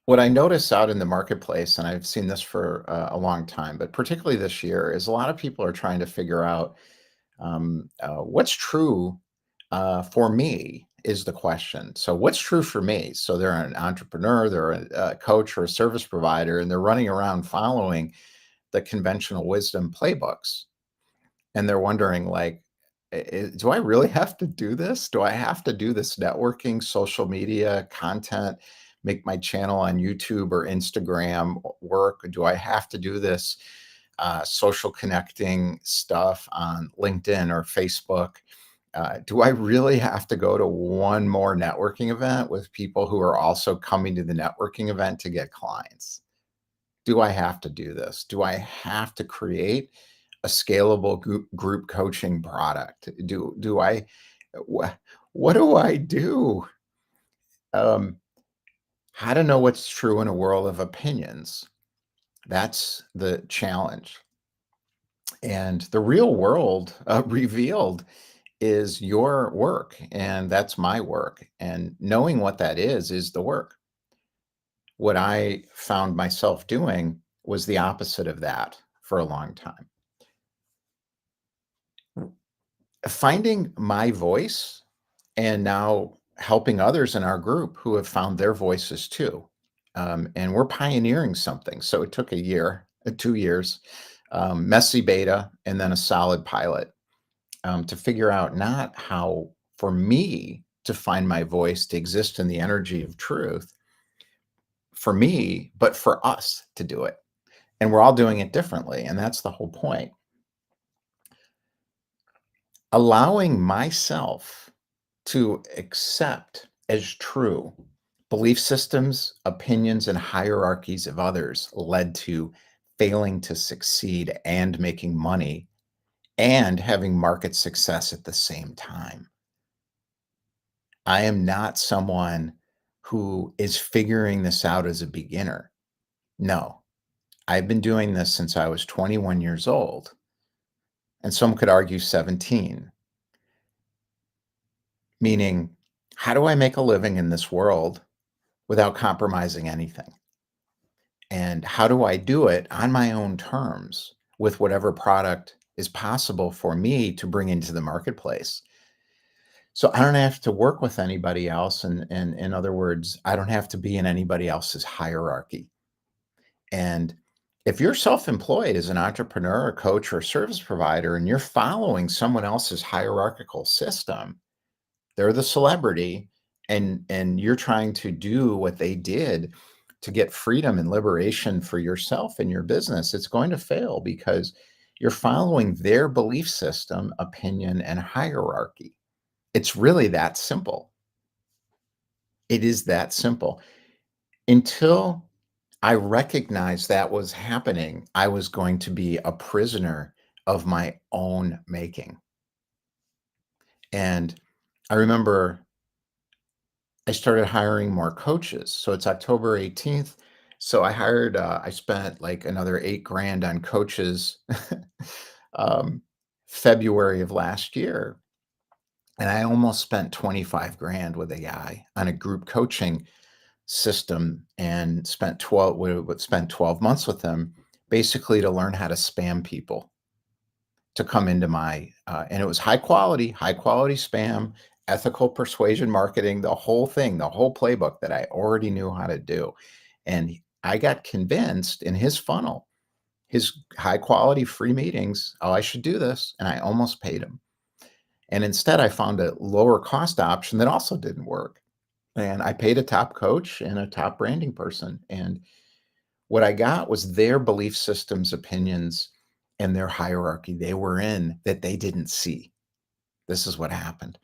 What I notice out in the marketplace, and I've seen this for a long time, but particularly this year, is a lot of people are trying to figure out what's true for me is the question. So, what's true for me? So, they're an entrepreneur, they're a coach or a service provider, and they're running around following the conventional wisdom playbooks. And they're wondering, like, do I really have to do this? Do I have to do this networking, social media content, make my channel on YouTube or Instagram work? Do I have to do this social connecting stuff on LinkedIn or Facebook? Do I really have to go to one more networking event with people who are also coming to the networking event to get clients? Do I have to do this? Do I have to create a scalable group coaching product? Do I wha what do I do? Um, how to know what's true in a world of opinions? That's the challenge. And the real world revealed is your work, and that's my work. And knowing what that is the work. What I found myself doing was the opposite of that for a long time. Finding my voice and now helping others in our group who have found their voices too. And we're pioneering something. So it took a year, 2 years, messy beta, and then a solid pilot to figure out not how for me to find my voice, to exist in the energy of truth for me, but for us to do it. And we're all doing it differently. And that's the whole point. Allowing myself to accept as true belief systems, opinions, and hierarchies of others led to failing to succeed and making money and having market success at the same time. I am not someone who is figuring this out as a beginner. No, I've been doing this since I was 21 years old, and some could argue 17, meaning, how do I make a living in this world without compromising anything? And how do I do it on my own terms with whatever product is possible for me to bring into the marketplace? So I don't have to work with anybody else. And in other words, I don't have to be in anybody else's hierarchy. And if you're self-employed as an entrepreneur, a coach, or a service provider, and you're following someone else's hierarchical system, they're the celebrity, and you're trying to do what they did to get freedom and liberation for yourself and your business, it's going to fail because you're following their belief system, opinion, and hierarchy. It's really that simple. It is that simple. Until I recognized that was happening, I was going to be a prisoner of my own making. And I remember I started hiring more coaches. So it's October 18th. So I spent like another 8 grand on coaches um, February of last year. And I almost spent 25 grand with a guy on a group coaching system and spent 12 months with him basically to learn how to spam people to come into my and it was high quality spam, ethical persuasion marketing, the whole thing, the whole playbook that I already knew how to do. And I got convinced in his funnel, his high quality free meetings, oh, I should do this. And I almost paid him. And instead, I found a lower cost option that also didn't work. And I paid a top coach and a top branding person. And what I got was their belief systems, opinions, and their hierarchy they were in that they didn't see. This is what happened.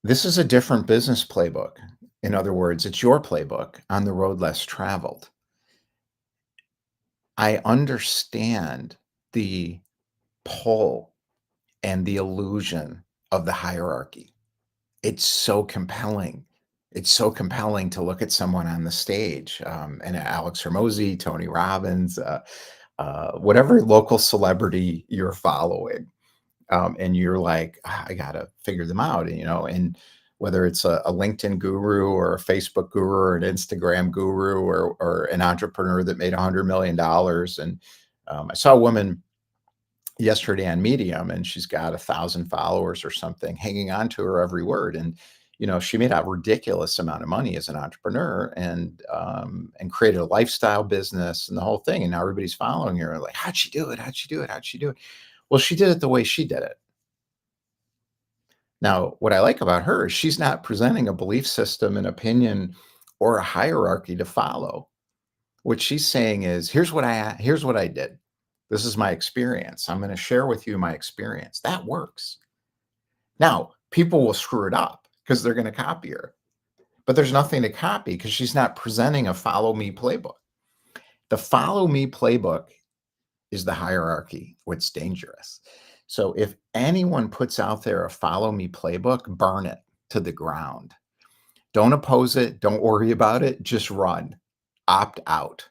This is a different business playbook. In other words, it's your playbook on the road less traveled. I understand the pull and the illusion of the hierarchy. It's so compelling. It's so compelling to look at someone on the stage, and Alex Hormozy, Tony Robbins, whatever local celebrity you're following, and you're like, "Ah, I gotta figure them out," and whether it's a LinkedIn guru or a Facebook guru or an Instagram guru or an entrepreneur that made $100 million. And I saw a woman yesterday on Medium, and she's got 1,000 followers or something, hanging on to her every word. And she made a ridiculous amount of money as an entrepreneur, and created a lifestyle business and the whole thing. And now everybody's following her, like, how'd she do it? How'd she do it? How'd she do it? Well, she did it the way she did it. Now, what I like about her is she's not presenting a belief system, an opinion, or a hierarchy to follow. What she's saying is, here's what I did. This is my experience. I'm going to share with you my experience. That works. Now, people will screw it up because they're going to copy her. But there's nothing to copy because she's not presenting a follow me playbook. The follow me playbook is the hierarchy, what's dangerous. So if anyone puts out there a follow me playbook, burn it to the ground. Don't oppose it. Don't worry about it. Just run. Opt out.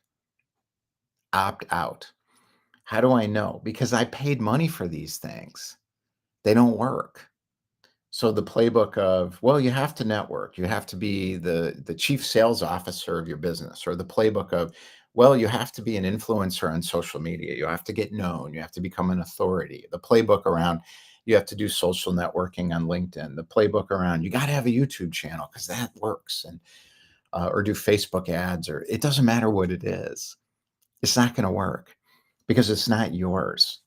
Opt out. How do I know? Because I paid money for these things. They don't work. So the playbook of, well, you have to network. You have to be the chief sales officer of your business, or the playbook of, well, you have to be an influencer on social media. You have to get known. You have to become an authority. The playbook around, you have to do social networking on LinkedIn. The playbook around, you got to have a YouTube channel because that works, and or do Facebook ads, or it doesn't matter what it is. It's not going to work because it's not yours.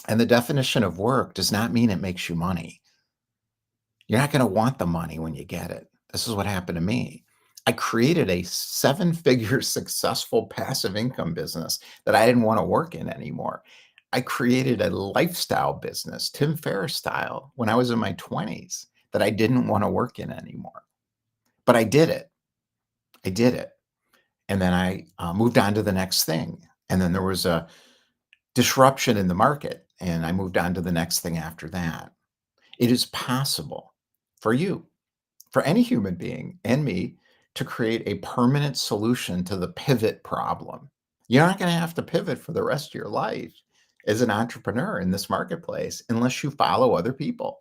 And the definition of work does not mean it makes you money. You're not going to want the money when you get it. This is what happened to me. I created a 7-figure successful passive income business that I didn't want to work in anymore. I created a lifestyle business, Tim Ferriss style, when I was in my 20s, that I didn't want to work in anymore. But I did it. I did it. And then I moved on to the next thing. And then there was a disruption in the market, and I moved on to the next thing after that. It is possible for you, for any human being and me, to create a permanent solution to the pivot problem. You're not going to have to pivot for the rest of your life as an entrepreneur in this marketplace unless you follow other people.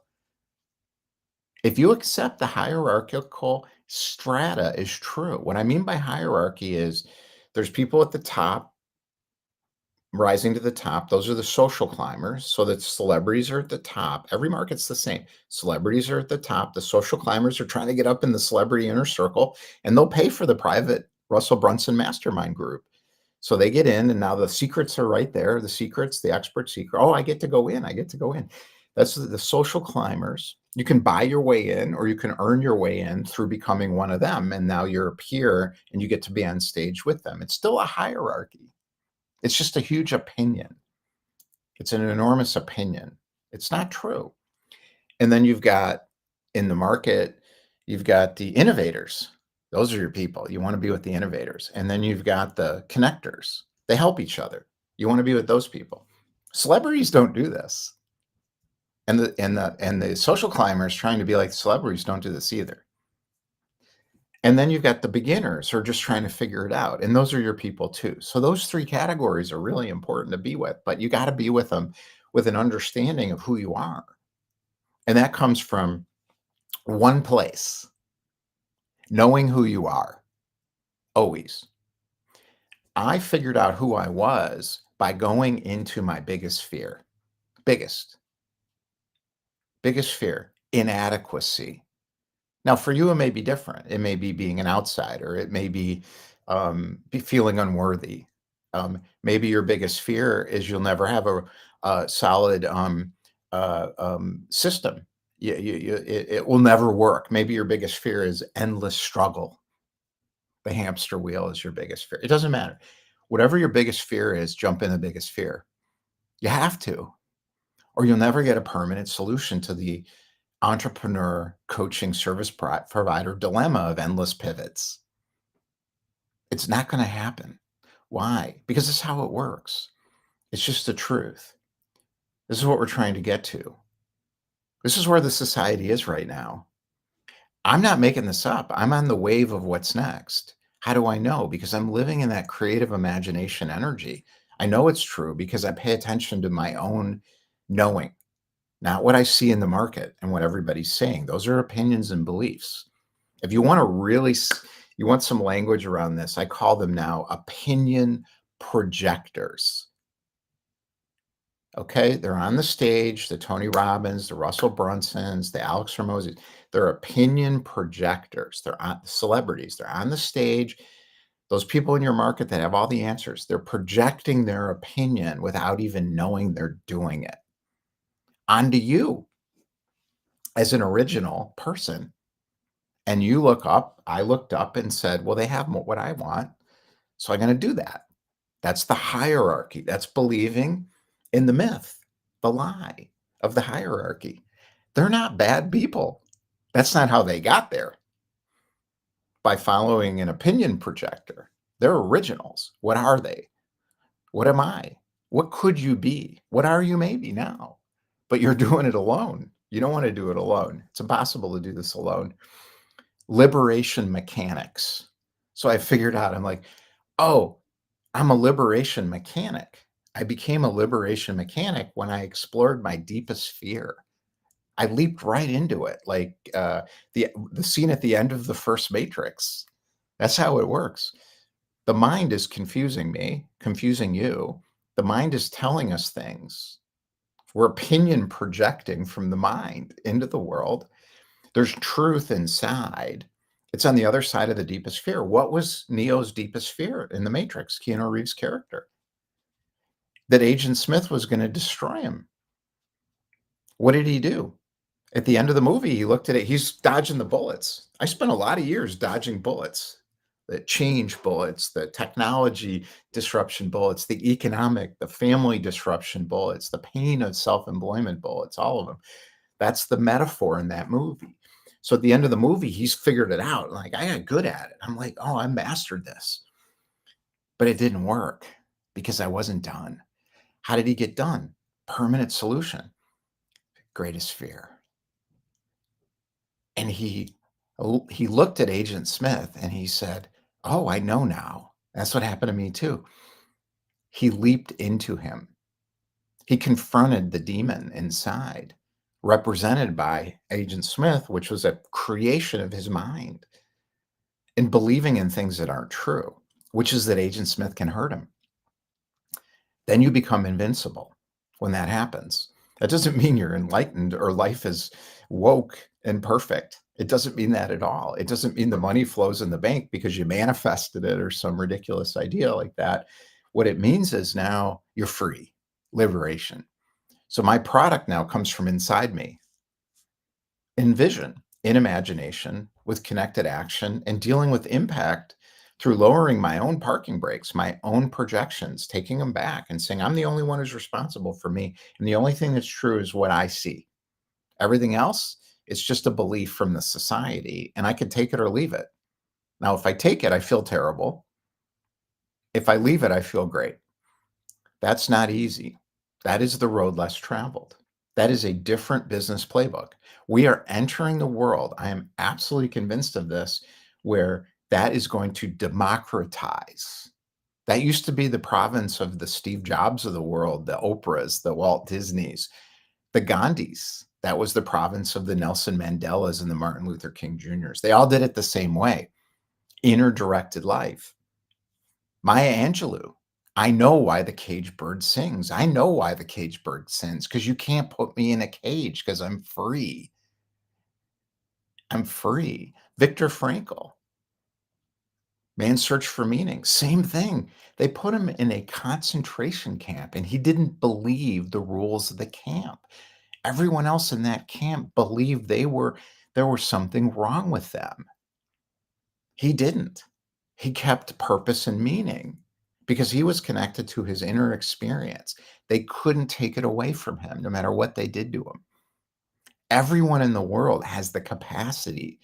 If you accept the hierarchical strata is true, what I mean by hierarchy is there's people at the top rising to the top. Those are the social climbers. So that celebrities are at the top. Every market's the same. Celebrities are at the top. The social climbers are trying to get up in the celebrity inner circle, and they'll pay for the private Russell Brunson mastermind group. So they get in, and now the secrets are right there. The secrets, the expert secret. Oh, I get to go in. I get to go in. That's the social climbers. You can buy your way in, or you can earn your way in through becoming one of them. And now you're a peer and you get to be on stage with them. It's still a hierarchy. It's just a huge opinion. It's an enormous opinion. It's not true. And then you've got in the market, you've got the innovators. Those are your people. You want to be with the innovators. And then you've got the connectors. They help each other. You want to be with those people. Celebrities don't do this. And the social climbers trying to be like celebrities don't do this either. And then you've got the beginners who are just trying to figure it out. And those are your people too. So those 3 categories are really important to be with, but you got to be with them with an understanding of who you are. And that comes from one place, knowing who you are, always. I figured out who I was by going into my biggest fear, biggest fear, inadequacy. Now, for you, it may be different. It may be being an outsider. It may be feeling unworthy. Maybe your biggest fear is you'll never have a solid system. It will never work. Maybe your biggest fear is endless struggle. The hamster wheel is your biggest fear. It doesn't matter. Whatever your biggest fear is, jump in the biggest fear. You have to, or you'll never get a permanent solution to the entrepreneur coaching service provider dilemma of endless pivots. It's not going to happen. Why? Because it's how it works. It's just the truth. This is what we're trying to get to. This is where the society is right now. I'm not making this up. I'm on the wave of what's next. How do I know? Because I'm living in that creative imagination energy. I know it's true because I pay attention to my own knowing. not what I see in the market and what everybody's saying. Those are opinions and beliefs. If you want to really, you want some language around this, I call them now opinion projectors. Okay, they're on the stage, the Tony Robbins, the Russell Brunsons, the Alex Hormozis. They're opinion projectors. They're celebrities. They're on the stage. Those people in your market that have all the answers, they're projecting their opinion without even knowing they're doing it onto you as an original person. And you look up, I looked up and said, well, they have what I want. So I'm going to do that. That's the hierarchy. That's believing in the myth, the lie of the hierarchy. They're not bad people. That's not how they got there, by following an opinion projector. They're originals. What are they? What am I? What could you be? What are you maybe now? But you're doing it alone. You don't want to do it alone. It's impossible to do this alone. Liberation mechanics. So I figured out, I'm like, oh, I'm a liberation mechanic. I became a liberation mechanic when I explored my deepest fear. I leaped right into it, like the scene at the end of the first Matrix. That's how it works. The mind is confusing me, confusing you. The mind is telling us things. We're opinion projecting from the mind into the world. There's truth inside. It's on the other side of the deepest fear. What was Neo's deepest fear in the Matrix, Keanu Reeves' character? That Agent Smith was going to destroy him. What did he do? At the end of the movie, he looked at it. He's dodging the bullets. I spent a lot of years dodging bullets, the change bullets, the technology disruption bullets, the economic, the family disruption bullets, the pain of self-employment bullets, all of them. That's the metaphor in that movie. So at the end of the movie, he's figured it out. Like, I got good at it. I'm like, oh, I mastered this. But it didn't work because I wasn't done. How did he get done? Permanent solution. Greatest fear. And he looked at Agent Smith and he said, oh, I know now. That's what happened to me too. He leaped into him. He confronted the demon inside, represented by Agent Smith, which was a creation of his mind, and believing in things that aren't true, which is that Agent Smith can hurt him. Then you become invincible when that happens. That doesn't mean you're enlightened or life is woke and perfect. It doesn't mean that at all. It doesn't mean the money flows in the bank because you manifested it or some ridiculous idea like that. What it means is now you're free, liberation. So my product now comes from inside me, in vision, in imagination, with connected action, and dealing with impact through lowering my own parking brakes, my own projections, taking them back and saying, I'm the only one who's responsible for me. And the only thing that's true is what I see. Everything else is just a belief from the society, and I can take it or leave it. Now, if I take it, I feel terrible. If I leave it, I feel great. That's not easy. That is the road less traveled. That is a different business playbook. We are entering the world, I am absolutely convinced of this, where that is going to democratize. That used to be the province of the Steve Jobs of the world, the Oprahs, the Walt Disneys, the Gandhis. That was the province of the Nelson Mandelas and the Martin Luther King Jr.'s. They all did it the same way. Inner directed life. Maya Angelou. I know why the caged bird sings. I know why the caged bird sings, because you can't put me in a cage because I'm free. I'm free. Viktor Frankl, Man's Search for Meaning, same thing. They put him in a concentration camp and he didn't believe the rules of the camp. Everyone else in that camp believed there was something wrong with them. He didn't. He kept purpose and meaning because he was connected to his inner experience. They couldn't take it away from him, no matter what they did to him. Everyone in the world has the capacity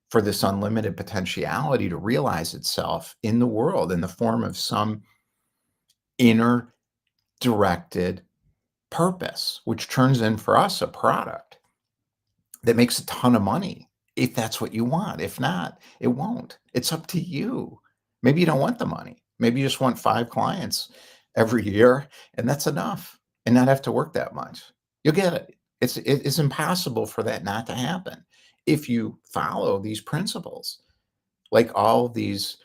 for this unlimited potentiality to realize itself in the world in the form of some inner directed purpose, which turns in for us a product that makes a ton of money if that's what you want. If not, it won't. It's up to you. Maybe you don't want the money. Maybe you just want 5 clients every year, and that's enough, and not have to work that much. You'll get it. It is impossible for that not to happen if you follow these principles, like all these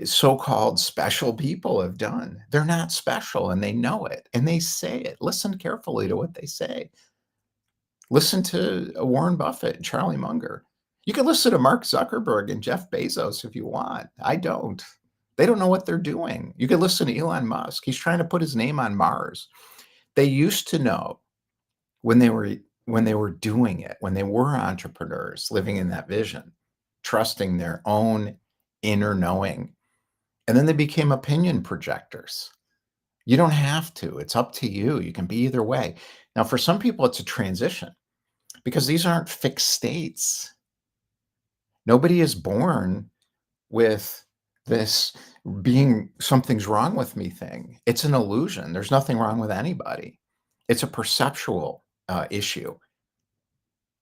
so-called special people have done. They're not special and they know it and they say it. Listen carefully to what they say. Listen to Warren Buffett and Charlie Munger. You can listen to Mark Zuckerberg and Jeff Bezos if you want. I don't. They don't know what they're doing. You can listen to Elon Musk. He's trying to put his name on Mars. They used to know when they were doing it, when they were entrepreneurs living in that vision, trusting their own inner knowing. And then they became opinion projectors. You don't have to. It's up to you. You can be either way. Now, for some people, it's a transition because these aren't fixed states. Nobody is born with this being something's wrong with me thing. It's an illusion. There's nothing wrong with anybody. It's a perceptual issue.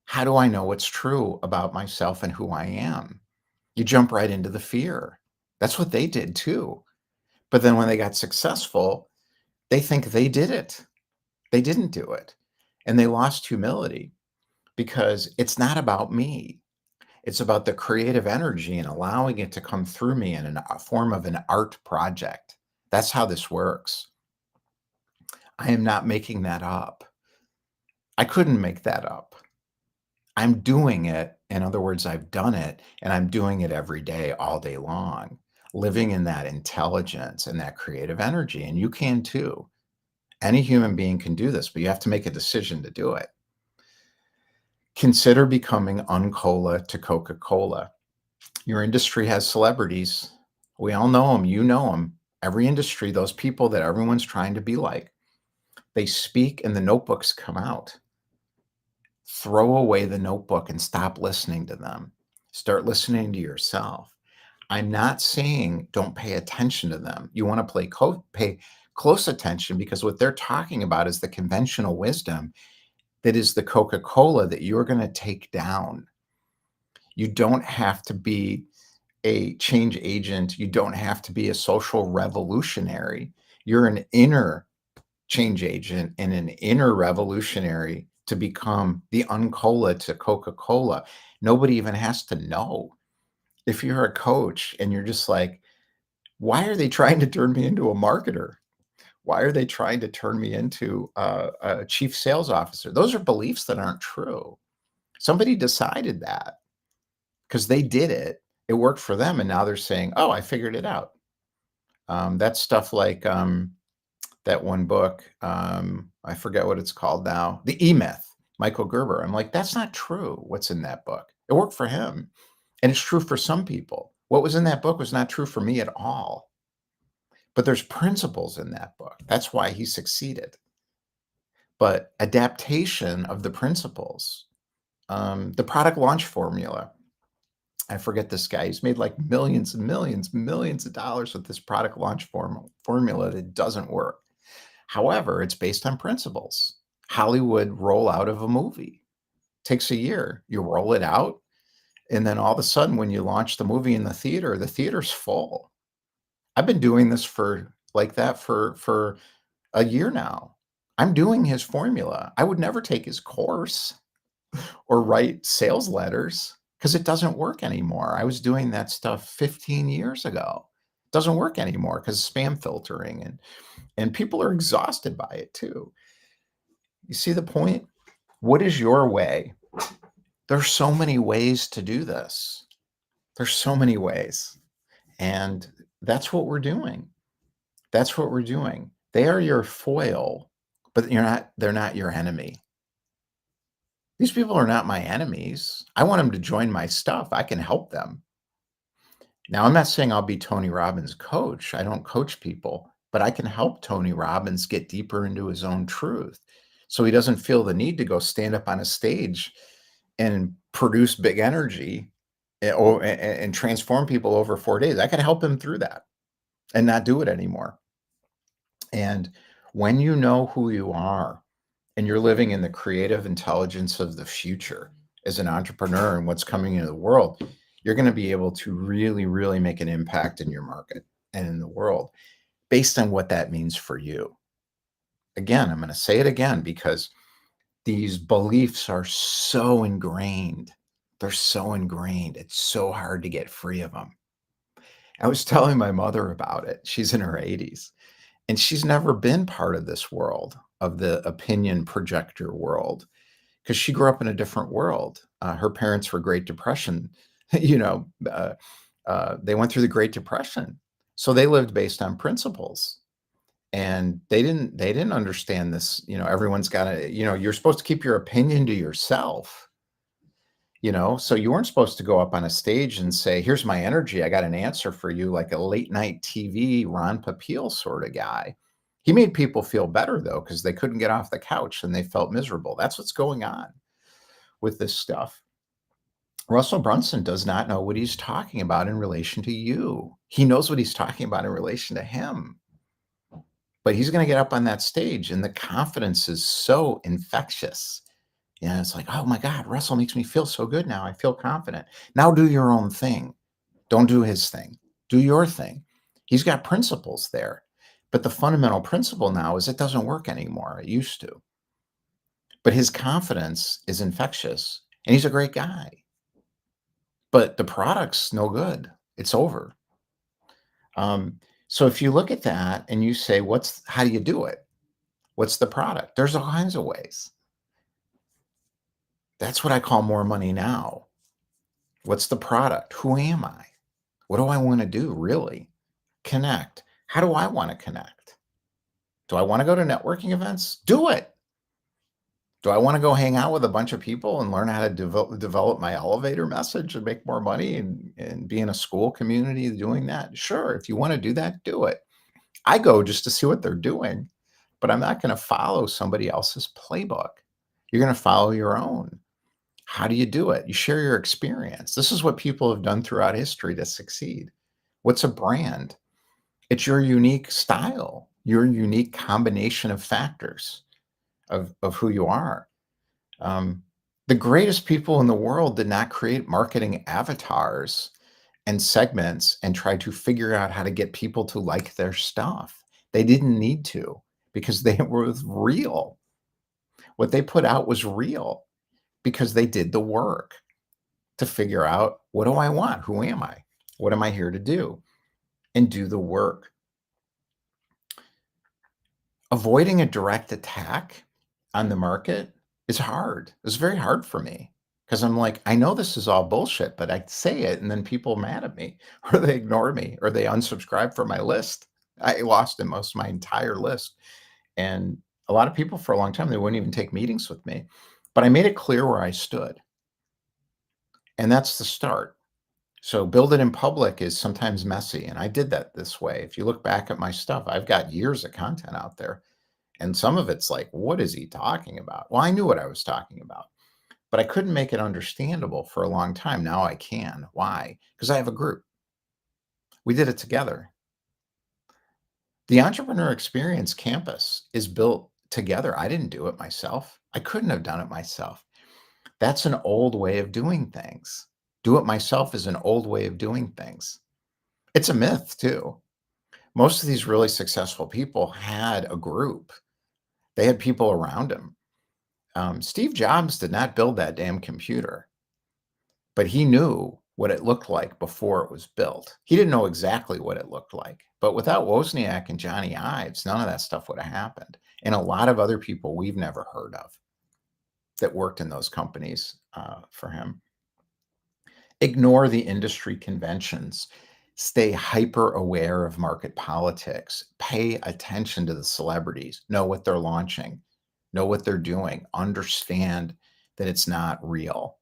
How do I know what's true about myself and who I am? You jump right into the fear. That's what they did too. But then when they got successful, they think they did it. They didn't do it. And they lost humility because it's not about me. It's about the creative energy and allowing it to come through me in a form of an art project. That's how this works. I am not making that up. I couldn't make that up. I'm doing it. In other words, I've done it and I'm doing it every day, all day long, living in that intelligence and that creative energy. And you can too. Any human being can do this, but you have to make a decision to do it. Consider becoming Uncola to Coca-Cola. Your industry has celebrities. We all know them. You know them. Every industry, those people that everyone's trying to be like, they speak and the notebooks come out. Throw away the notebook and stop listening to them. Start listening to yourself. I'm not saying don't pay attention to them. You want to pay close attention because what they're talking about is the conventional wisdom that is the Coca-Cola that you're going to take down. You don't have to be a change agent. You don't have to be a social revolutionary. You're an inner change agent and an inner revolutionary to become the Uncola to Coca-Cola. Nobody even has to know. If you're a coach and you're just like, why are they trying to turn me into a marketer? Why are they trying to turn me into a chief sales officer? Those are beliefs that aren't true. Somebody decided that because they did it. It worked for them. And now they're saying, oh, I figured it out. That's stuff like that one book. I forget what it's called now. The E-Myth, Michael Gerber. I'm like, that's not true. What's in that book? It worked for him. And it's true for some people. What was in that book was not true for me at all. But there's principles in that book. That's why he succeeded. But adaptation of the principles, the product launch formula. I forget this guy. He's made like millions and millions, millions of dollars with this product launch formula that doesn't work. However, it's based on principles. Hollywood rollout of a movie takes a year. You roll it out, and then all of a sudden, when you launch the movie in the theater's full. I've been doing this for like that for a year now. I'm doing his formula. I would never take his course or write sales letters because it doesn't work anymore. I was doing that stuff 15 years ago. It doesn't work anymore because spam filtering and people are exhausted by it too. You see the point? What is your way? There's so many ways to do this. There's so many ways. And that's what we're doing. That's what we're doing. They are your foil, but they're not your enemy. These people are not my enemies. I want them to join my stuff. I can help them. Now, I'm not saying I'll be Tony Robbins' coach. I don't coach people, but I can help Tony Robbins get deeper into his own truth so he doesn't feel the need to go stand up on a stage and produce big energy and transform people over 4 days. I can help him through that and not do it anymore. And when you know who you are and you're living in the creative intelligence of the future as an entrepreneur and what's coming into the world, you're going to be able to really, really make an impact in your market and in the world based on what that means for you. Again, I'm going to say it again because these beliefs are so ingrained. They're so ingrained. It's so hard to get free of them. I was telling my mother about it. She's in her 80s and she's never been part of this world, of the opinion projector world, because she grew up in a different world. Her parents were Great Depression, you know, they went through the Great Depression. So they lived based on principles. And they didn't understand this, everyone's got to, you're supposed to keep your opinion to yourself, so you weren't supposed to go up on a stage and say, here's my energy, I got an answer for you, like a late night TV Ron Popeil sort of guy. He made people feel better though, because they couldn't get off the couch and they felt miserable. That's what's going on with this stuff. Russell Brunson does not know what he's talking about in relation to you. He knows what he's talking about in relation to him. But he's going to get up on that stage and the confidence is so infectious. Yeah, it's like, oh my God, Russell makes me feel so good now. I feel confident. Now do your own thing. Don't do his thing. Do your thing. He's got principles there. But the fundamental principle now is it doesn't work anymore. It used to. But his confidence is infectious and he's a great guy. But the product's no good. It's over. So if you look at that and you say, how do you do it? What's the product? There's all kinds of ways. That's what I call more money now. What's the product? Who am I? What do I want to do, really? Connect. How do I want to connect? Do I want to go to networking events? Do it. Do I want to go hang out with a bunch of people and learn how to develop my elevator message and make more money and be in a school community doing that? Sure. If you want to do that, do it. I go just to see what they're doing, but I'm not going to follow somebody else's playbook. You're going to follow your own. How do you do it? You share your experience. This is what people have done throughout history to succeed. What's a brand? It's your unique style, your unique combination of factors of who you are. The greatest people in the world did not create marketing avatars and segments and try to figure out how to get people to like their stuff. They didn't need to because they were real. What they put out was real because they did the work to figure out, what do I want? Who am I? What am I here to do? And do the work. Avoiding a direct attack on the market is hard. It's very hard for me because I'm like, I know this is all bullshit, but I say it and then people are mad at me or they ignore me or they unsubscribe from my list. I lost my entire list. And a lot of people for a long time, they wouldn't even take meetings with me, but I made it clear where I stood. And that's the start. So build it in public is sometimes messy. And I did that this way. If you look back at my stuff, I've got years of content out there. And some of it's like, what is he talking about? Well, I knew what I was talking about, but I couldn't make it understandable for a long time. Now I can. Why? Because I have a group. We did it together. The Entrepreneur Experience Campus is built together. I didn't do it myself. I couldn't have done it myself. That's an old way of doing things. Do it myself is an old way of doing things. It's a myth too. Most of these really successful people had a group. They had people around them. Steve Jobs did not build that damn computer, but he knew what it looked like before it was built. He didn't know exactly what it looked like, but without Wozniak and Johnny Ives, none of that stuff would have happened. And a lot of other people we've never heard of that worked in those companies for him. Ignore the industry conventions. Stay hyper aware of market politics. Pay attention to the celebrities. Know what they're launching. Know what they're doing. Understand that it's not real.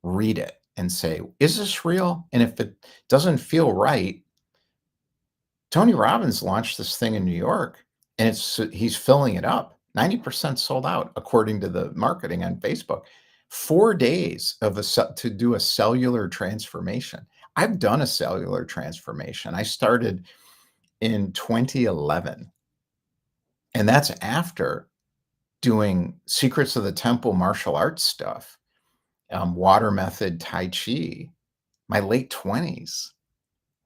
Read it and say, is this real? And if it doesn't feel right, Tony Robbins launched this thing in New York and he's filling it up. 90% sold out, according to the marketing on Facebook. 4 days to do a cellular transformation. I've done a cellular transformation. I started in 2011. And that's after doing Secrets of the Temple martial arts stuff, water method, Tai Chi, my late 20s.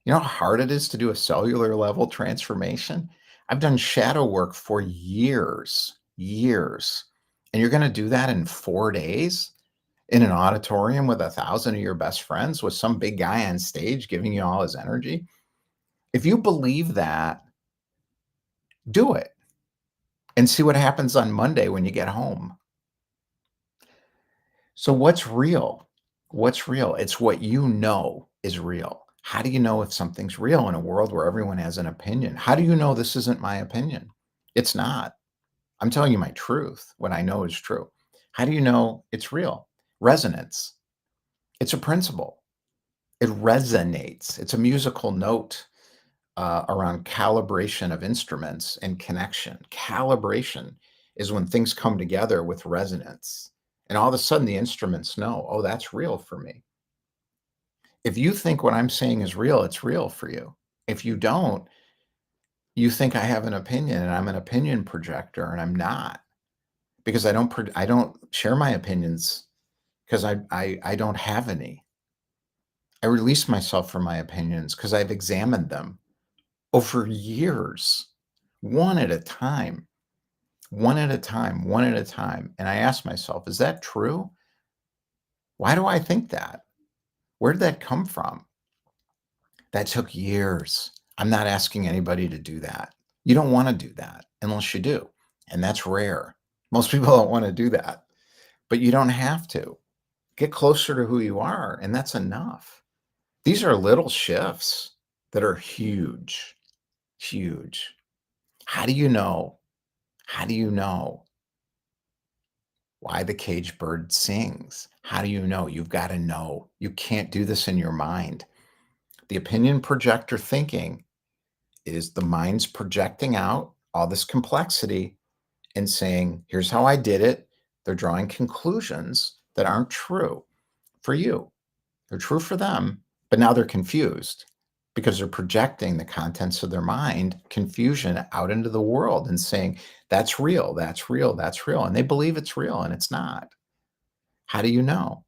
You know how hard it is to do a cellular level transformation? I've done shadow work for years, years. And you're going to do that in 4 days in an auditorium with 1,000 of your best friends with some big guy on stage giving you all his energy? If you believe that, do it and see what happens on Monday when you get home. So, what's real? What's real? It's what you know is real. How do you know if something's real in a world where everyone has an opinion? How do you know this isn't my opinion? It's not. I'm telling you my truth, what I know is true. How do you know it's real? Resonance. It's a principle. It resonates. It's a musical note around calibration of instruments and connection. Calibration is when things come together with resonance. And all of a sudden, the instruments know, oh, that's real for me. If you think what I'm saying is real, it's real for you. If you don't, you think I have an opinion and I'm an opinion projector, and I'm not, because I don't share my opinions because I don't have any. I release myself from my opinions because I've examined them over years, one at a time, one at a time, one at a time. And I ask myself, is that true? Why do I think that? Where did that come from? That took years. I'm not asking anybody to do that. You don't want to do that unless you do. And that's rare. Most people don't want to do that, but you don't have to. Get closer to who you are, and that's enough. These are little shifts that are huge, huge. How do you know? How do you know why the caged bird sings? How do you know? You've got to know. You can't do this in your mind. The opinion projector thinking is the mind's projecting out all this complexity and saying, here's how I did it. They're drawing conclusions that aren't true for you. They're true for them, but now they're confused because they're projecting the contents of their mind, confusion, out into the world and saying, that's real, that's real, that's real. And they believe it's real and it's not. How do you know?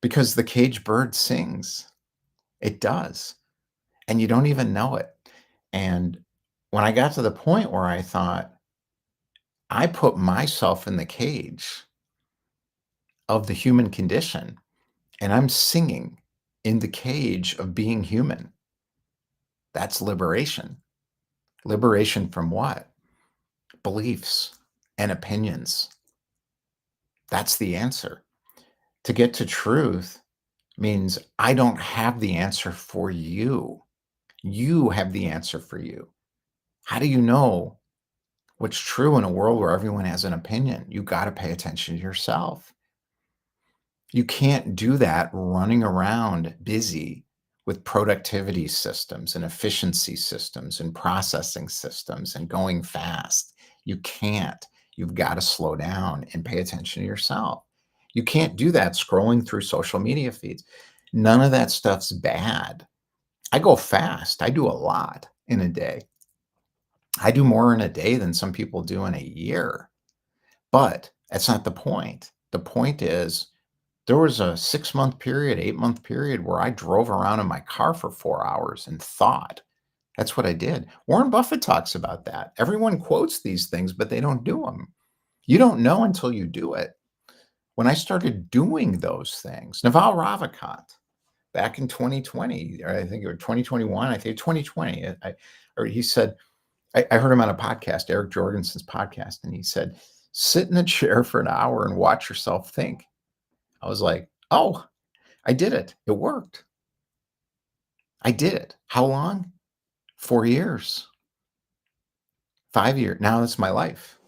Because the caged bird sings. It does. And you don't even know it. And when I got to the point where I thought, I put myself in the cage of the human condition and I'm singing in the cage of being human. That's liberation. Liberation from what? Beliefs and opinions. That's the answer. To get to truth means I don't have the answer for you. You have the answer for you. How do you know what's true in a world where everyone has an opinion? You got to pay attention to yourself. You can't do that running around busy with productivity systems and efficiency systems and processing systems and going fast. You can't. You've got to slow down and pay attention to yourself. You can't do that scrolling through social media feeds. None of that stuff's bad. I go fast. I do a lot in a day. I do more in a day than some people do in a year. But that's not the point. The point is, there was a 6-month period, 8-month period where I drove around in my car for 4 hours and thought. That's what I did. Warren Buffett talks about that. Everyone quotes these things, but they don't do them. You don't know until you do it. When I started doing those things, Naval Ravikant, back in 2020, or I think it was 2021, I think 2020, or he said, I heard him on a podcast, Eric Jorgensen's podcast, and he said, sit in a chair for an hour and watch yourself think. I was like, oh, I did it. It worked. I did it. How long? 4 years, 5 years. Now it's my life.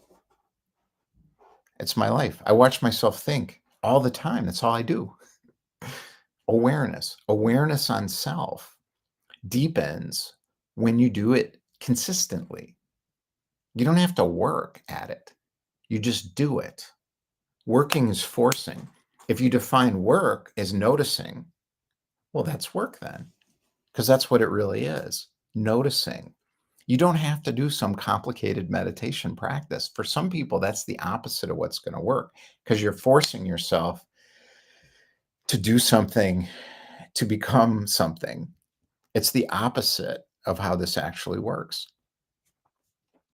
It's my life. I watch myself think all the time. That's all I do. Awareness on self deepens when you do it consistently. You don't have to work at it. You just do it. Working is forcing. If you define work as noticing, well, that's work then, because that's what it really is, noticing. You don't have to do some complicated meditation practice. For some people, that's the opposite of what's going to work, because you're forcing yourself to do something, to become something. It's the opposite of how this actually works.